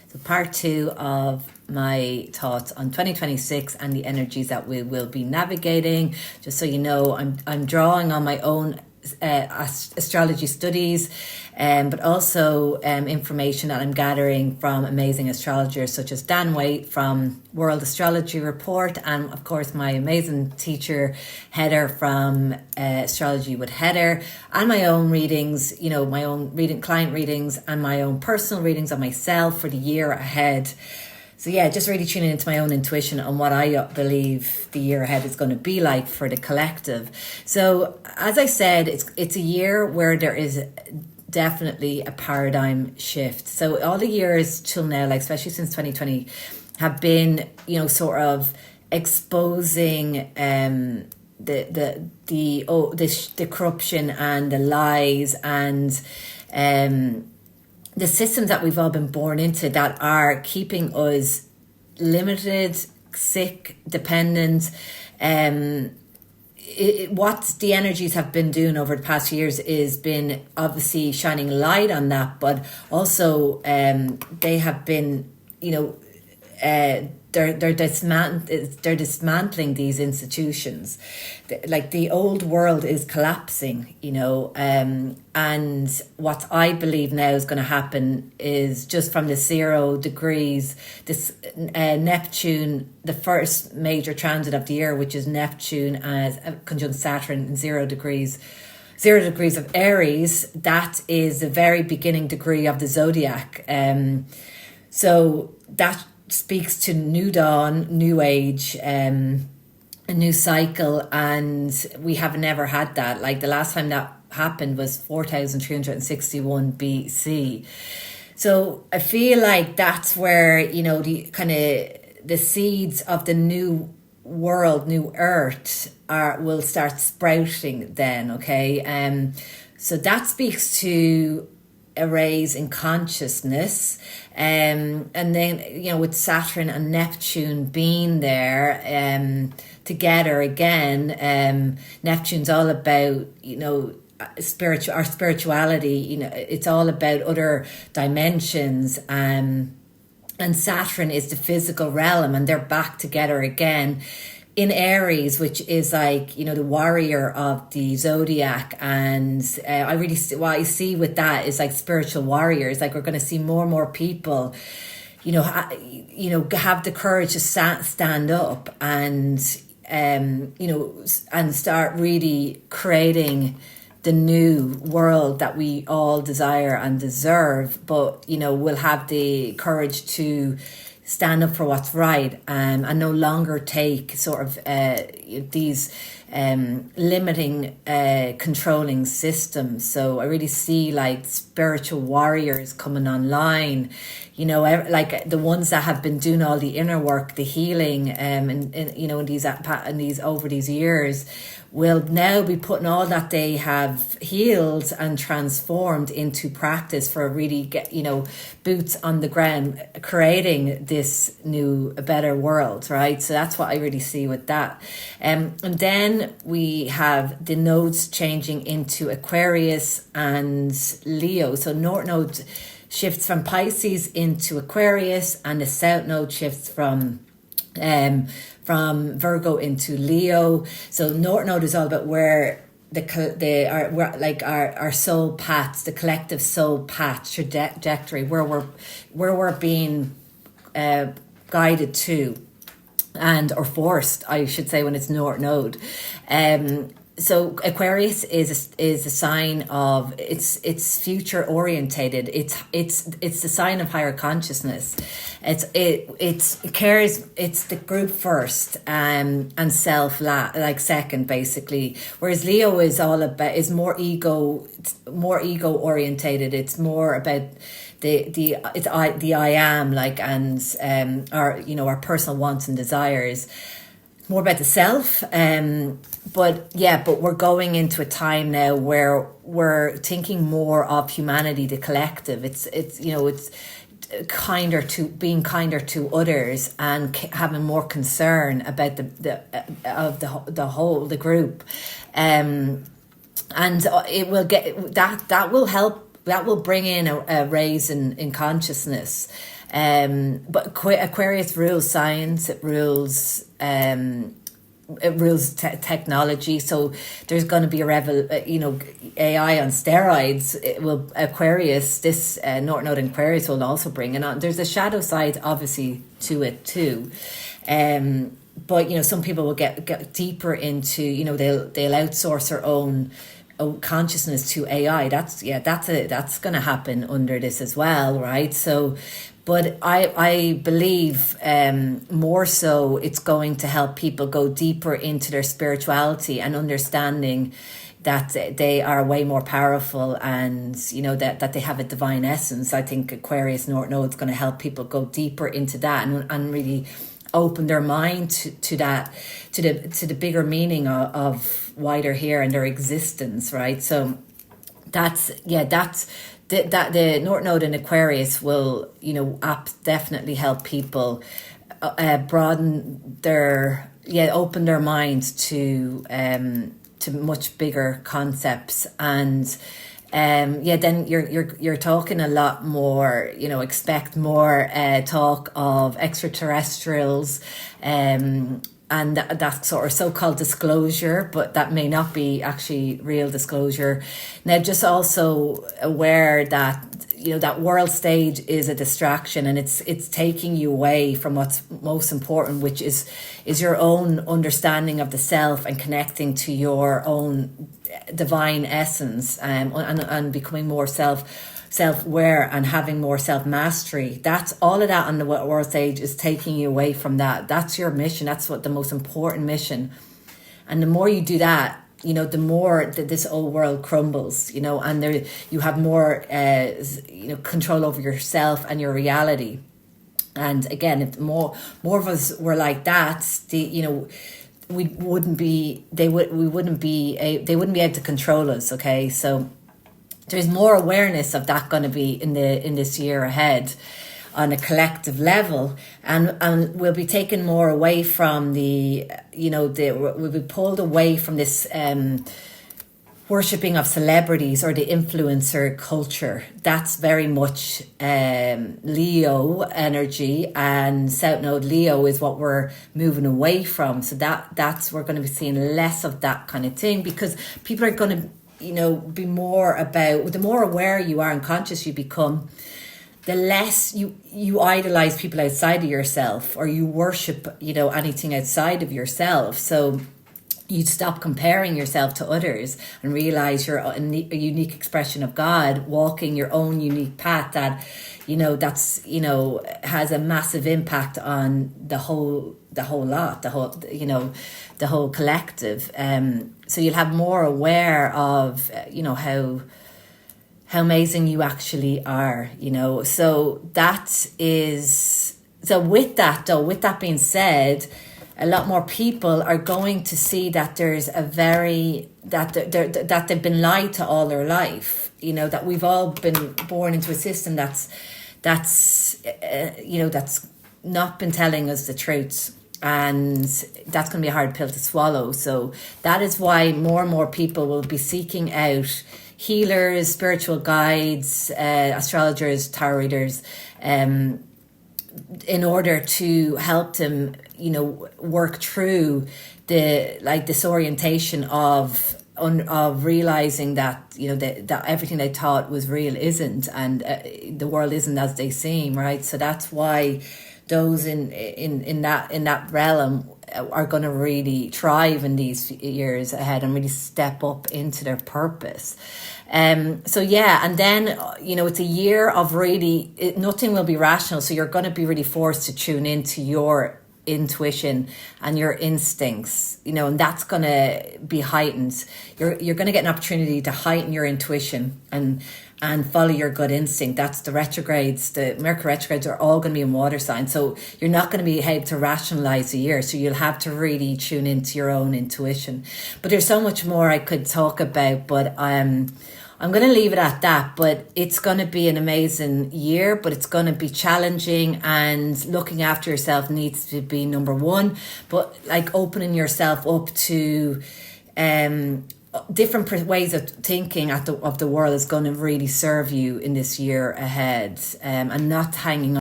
So part 2 of my thoughts on 2026 and the energies that we will be navigating. Just so you know, I'm drawing on my own astrology studies, but also information that I'm gathering from amazing astrologers such as Dan Waite from World Astrology Report, and of course my amazing teacher Heather from Astrology with Heather, and my own readings, you know, my own client readings and my own personal readings on myself for the year ahead. So yeah, just really tuning into my own intuition on what I believe the year ahead is going to be like for the collective. So as I said, it's a year where there is definitely a paradigm shift. So all the years till now, like especially since 2020, have been, you know, sort of exposing the corruption and the lies and the systems that we've all been born into that are keeping us limited, sick, dependent. What the energies have been doing over the past years is been obviously shining light on that, but also they have been, you know, they're dismantling these institutions. Like the old world is collapsing, you know, and what I believe now is going to happen is just from the 0 degrees, this Neptune, the first major transit of the year, which is Neptune as conjunct Saturn in 0 degrees of Aries. That is the very beginning degree of the Zodiac. So that speaks to new dawn, new age, a new cycle, and we have never had that. Like the last time that happened was 4,361 BC. So I feel like that's where, you know, the kind of the seeds of the new world, new earth will start sprouting then, okay? So that speaks to a raise in consciousness, and then, you know, with Saturn and Neptune being there together again, Neptune's all about, you know, our spirituality, you know, it's all about other dimensions, and Saturn is the physical realm, and they're back together again in Aries, which is like, you know, the warrior of the Zodiac. And I really what I see with that is like spiritual warriors. Like we're going to see more and more people, you know, have the courage to stand up and, you know, and start really creating the new world that we all desire and deserve. But, you know, we'll have the courage to stand up for what's right, and no longer take sort of these limiting, controlling systems. So I really see like spiritual warriors coming online, you know, like the ones that have been doing all the inner work, the healing, and you know, in these over these years, will now be putting all that they have healed and transformed into practice for really get, you know, boots on the ground, creating this new, better world, right? So that's what I really see with that. And then we have the nodes changing into Aquarius and Leo. So North Node shifts from Pisces into Aquarius, and the South Node shifts from Virgo into Leo. So North Node is all about where our soul paths, the collective soul path trajectory, where we're being guided to, or forced, I should say, when it's North Node. So Aquarius is a sign of it's future orientated. It's the sign of higher consciousness. It cares. It's the group first, and self like second, basically. Whereas Leo is more ego orientated. It's more about the I am, like, and our personal wants and desires. More about the self, but we're going into a time now where we're thinking more of humanity, the collective. It's kinder to others, and having more concern about the group, and it will get that will help. That will bring in a raise in consciousness. But Aquarius rules science, it rules technology. So there's going to be AI on steroids. It will Aquarius, this North Node in Aquarius will also bring it on. There's a shadow side obviously to it too. But some people will get deeper into, they'll outsource their own consciousness to AI. That's going to happen under this as well, right? So, but I believe more so it's going to help people go deeper into their spirituality and understanding that they are way more powerful, and that they have a divine essence. I think Aquarius North Node is going to help people go deeper into that and really open their mind to that, to the bigger meaning of why they're here and their existence, right? So that's the North Node in Aquarius will definitely help people broaden their open their minds to much bigger concepts. And then you're talking a lot more, expect more talk of extraterrestrials, and that's sort of so-called disclosure, but that may not be actually real disclosure. Now, just also aware that that world stage is a distraction, and it's taking you away from what's most important, which is your own understanding of the self and connecting to your own divine essence, and becoming more self-aware and having more self-mastery. That's all of that on the world stage is taking you away from that. That's your mission. That's what the most important mission. And the more you do that, the more that this old world crumbles, and there you have more control over yourself and your reality. And again, if more of us were like that, they wouldn't be able to control us. Okay, so there's more awareness of that going to be in this year ahead on a collective level, and we'll be taken more away from we'll be pulled away from this worshipping of celebrities or the influencer culture. That's very much Leo energy, and South Node Leo is what we're moving away from. So that's we're going to be seeing less of that kind of thing, because people are going to be more about, the more aware you are and conscious you become, the less you idolize people outside of yourself, or you worship anything outside of yourself. So you stop comparing yourself to others and realize you're a unique expression of God, walking your own unique path that that's has a massive impact on the whole collective. So you'll have more aware of how amazing you actually are, So with that being said, a lot more people are going to see that there's that they've been lied to all their life, that we've all been born into a system that's not been telling us the truth. And that's going to be a hard pill to swallow. So that is why more and more people will be seeking out healers, spiritual guides, astrologers, tarot readers, in order to help them, work through the disorientation of realizing that that everything they thought was real isn't, and the world isn't as they seem, right? So that's why those in that realm are going to really thrive in these years ahead and really step up into their purpose. And then it's a year of really nothing will be rational, so you're going to be really forced to tune into your intuition and your instincts, and that's going to be heightened. You're going to get an opportunity to heighten your intuition and follow your gut instinct. That's the retrogrades. The Mercury retrogrades are all going to be in water signs, so you're not going to be able to rationalize the year, so you'll have to really tune into your own intuition. But there's so much more I could talk about, but I'm going to leave it at that. But it's going to be an amazing year, but it's going to be challenging, and looking after yourself needs to be number one. But opening yourself up to different ways of thinking of the world is going to really serve you in this year ahead, and not hanging